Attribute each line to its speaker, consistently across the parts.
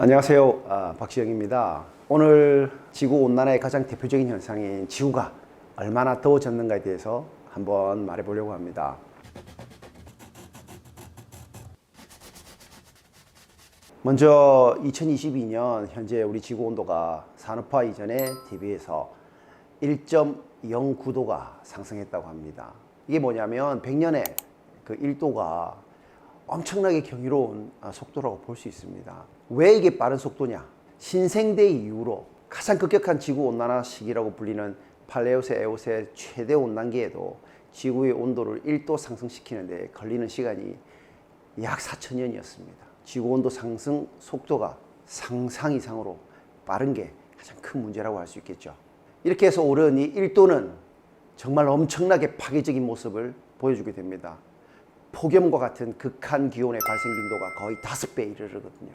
Speaker 1: 안녕하세요. 박지영입니다. 오늘 지구온난화의 가장 대표적인 현상인 지구가 얼마나 더워졌는가에 대해서 한번 말해보려고 합니다. 먼저 2022년 현재 우리 지구 온도가 산업화 이전에 대비해서 1.09도가 상승했다고 합니다. 이게 뭐냐면 100년에 그 1도가 엄청나게 경이로운 속도라고 볼 수 있습니다. 왜 이게 빠른 속도냐? 신생대 이후로 가장 급격한 지구온난화 시기라고 불리는 팔레오세 에오세 최대 온난기에도 지구의 온도를 1도 상승시키는 데 걸리는 시간이 약 4천년이었습니다. 지구온도 상승 속도가 상상 이상으로 빠른 게 가장 큰 문제라고 할 수 있겠죠. 이렇게 해서 오른 이 1도는 정말 엄청나게 파괴적인 모습을 보여주게 됩니다. 폭염과 같은 극한 기온의 발생 빈도가 거의 5배 이르거든요.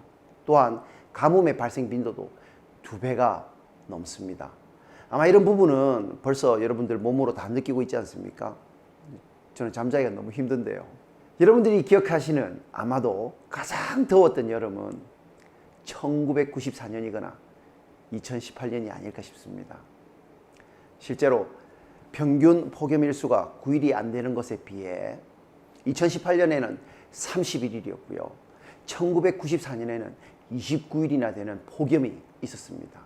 Speaker 1: 또한 가뭄의 발생 빈도도 2배가 넘습니다. 아마 이런 부분은 벌써 여러분들 몸으로 다 느끼고 있지 않습니까? 저는 잠자기가 너무 힘든데요. 여러분들이 기억하시는 아마도 가장 더웠던 여름은 1994년이거나 2018년이 아닐까 싶습니다. 실제로 평균 폭염 일수가 9일이 안 되는 것에 비해 2018년에는 31일이었고요. 1994년에는 29일이나 되는 폭염이 있었습니다.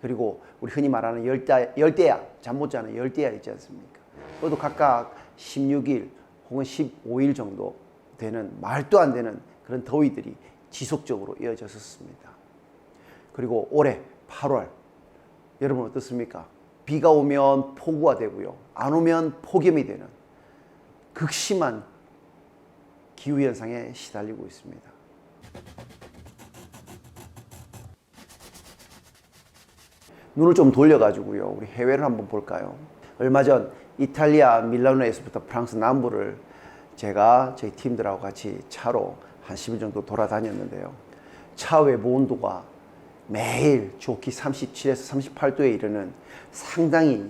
Speaker 1: 그리고 우리 흔히 말하는 열대야, 잠 못 자는 열대야 있지 않습니까? 그것도 각각 16일 혹은 15일 정도 되는 말도 안 되는 그런 더위들이 지속적으로 이어졌었습니다. 그리고 올해 8월, 여러분 어떻습니까? 비가 오면 폭우가 되고요. 안 오면 폭염이 되는 극심한 기후현상에 시달리고 있습니다. 눈을 좀 돌려가지고요. 우리 해외를 한번 볼까요? 얼마 전 이탈리아 밀라노에서부터 프랑스 남부를 제가 저희 팀들하고 같이 차로 한 10일 정도 돌아다녔는데요. 차 외부 온도가 매일 좋기 37에서 38도에 이르는 상당히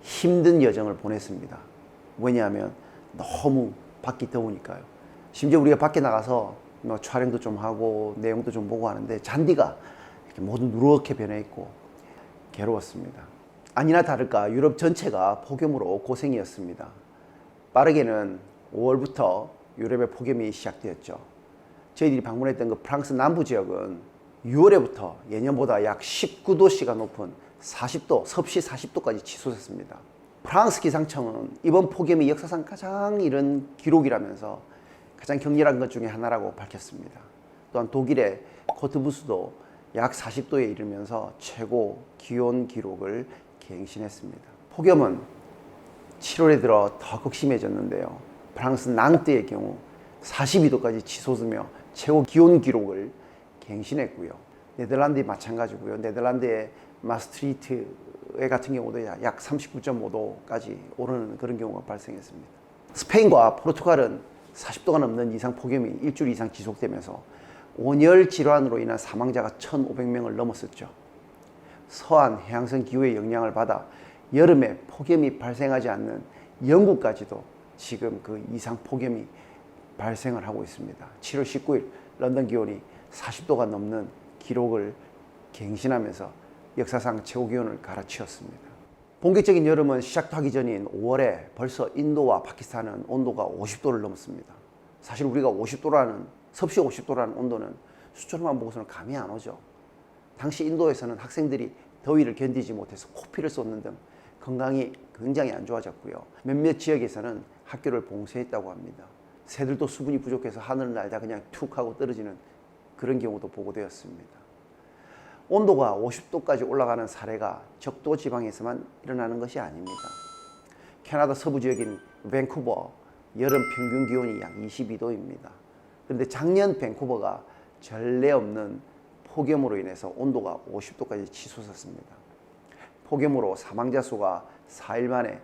Speaker 1: 힘든 여정을 보냈습니다. 왜냐하면 너무 밖이 더우니까요. 심지어 우리가 밖에 나가서 촬영도 좀 하고 내용도 좀 보고 하는데 잔디가 이렇게 모두 누렇게 변해 있고 괴로웠습니다. 아니나 다를까 유럽 전체가 폭염으로 고생이었습니다. 빠르게는 5월부터 유럽의 폭염이 시작되었죠. 저희들이 방문했던 그 프랑스 남부 지역은 6월에부터 예년보다 약 19도씨가 높은 40도, 섭씨 40도까지 치솟았습니다. 프랑스 기상청은 이번 폭염이 역사상 가장 이른 기록이라면서 가장 격렬한 것 중에 하나라고 밝혔습니다. 또한 독일의 코트부스도 약 40도에 이르면서 최고 기온 기록을 갱신했습니다. 폭염은 7월에 들어 더 극심해졌는데요. 프랑스 낭뜨의 경우 42도까지 치솟으며 최고 기온 기록을 갱신했고요. 네덜란드도 마찬가지고요. 네덜란드의 마스트리트 같은 경우도 약 39.5도까지 오르는 그런 경우가 발생했습니다. 스페인과 포르투갈은 40도가 넘는 이상 폭염이 일주일 이상 지속되면서 온열 질환으로 인한 사망자가 1,500명을 넘었었죠. 서한 해양성 기후의 영향을 받아 여름에 폭염이 발생하지 않는 영국까지도 지금 그 이상 폭염이 발생을 하고 있습니다. 7월 19일 런던 기온이 40도가 넘는 기록을 갱신하면서 역사상 최고 기온을 갈아치웠습니다. 본격적인 여름은 시작도 하기 전인 5월에 벌써 인도와 파키스탄은 온도가 50도를 넘었습니다. 사실 우리가 50도라는 섭씨 50도라는 온도는 수초로만 보고서는 감이 안 오죠. 당시 인도에서는 학생들이 더위를 견디지 못해서 코피를 쏟는 등 건강이 굉장히 안 좋아졌고요. 몇몇 지역에서는 학교를 봉쇄했다고 합니다. 새들도 수분이 부족해서 하늘을 날다 그냥 툭 하고 떨어지는 그런 경우도 보고되었습니다. 온도가 50도까지 올라가는 사례가 적도 지방에서만 일어나는 것이 아닙니다. 캐나다 서부 지역인 밴쿠버 여름 평균 기온이 약 22도입니다. 그런데 작년 밴쿠버가 전례 없는 폭염으로 인해서 온도가 50도까지 치솟았습니다. 폭염으로 사망자 수가 4일 만에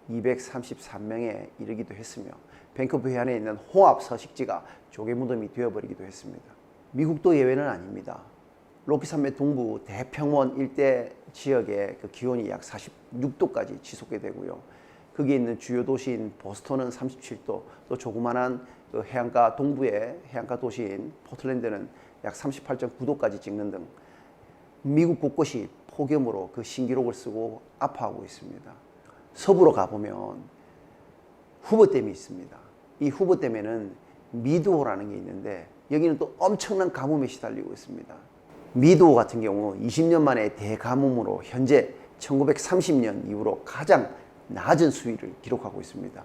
Speaker 1: 233명에 이르기도 했으며 밴쿠버 해안에 있는 홍합 서식지가 조개무덤이 되어버리기도 했습니다. 미국도 예외는 아닙니다. 로키산맥 동부 대평원 일대 지역의 그 기온이 약 46도까지 지속이 되고요. 거기에 있는 주요 도시인 보스턴은 37도, 또 조그만한 그 해안가 동부의 해안가 도시인 포틀랜드는 약 38.9도까지 찍는 등 미국 곳곳이 폭염으로 그 신기록을 쓰고 아파하고 있습니다. 서부로 가보면 후보댐이 있습니다. 이 후보댐에는 미드호라는 게 있는데 여기는 또 엄청난 가뭄에 시달리고 있습니다. 미드호 같은 경우 20년 만에 대가뭄으로 현재 1930년 이후로 가장 낮은 수위를 기록하고 있습니다.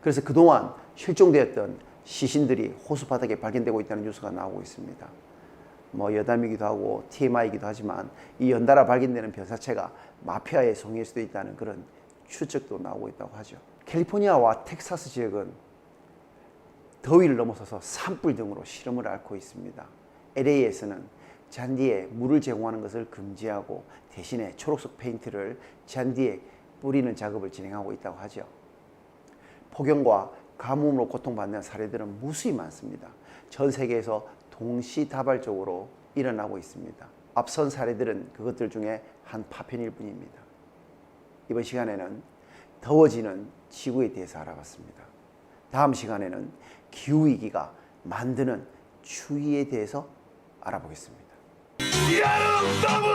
Speaker 1: 그래서 그동안 실종되었던 시신들이 호수 바닥에 발견되고 있다는 뉴스가 나오고 있습니다. 뭐 여담이기도 하고 TMI이기도 하지만 이 연달아 발견되는 변사체가 마피아의 송이일 수도 있다는 그런 추측도 나오고 있다고 하죠. 캘리포니아와 텍사스 지역은 더위를 넘어서서 산불 등으로 시름을 앓고 있습니다. LA에서는 잔디에 물을 제공하는 것을 금지하고 대신에 초록색 페인트를 잔디에 뿌리는 작업을 진행하고 있다고 하죠. 폭염과 가뭄으로 고통받는 사례들은 무수히 많습니다. 전 세계에서 동시다발적으로 일어나고 있습니다. 앞선 사례들은 그것들 중에 한 파편일 뿐입니다. 이번 시간에는 더워지는 지구에 대해서 알아봤습니다. 다음 시간에는 기후위기가 만드는 추위에 대해서 알아보겠습니다.
Speaker 2: 여름 더블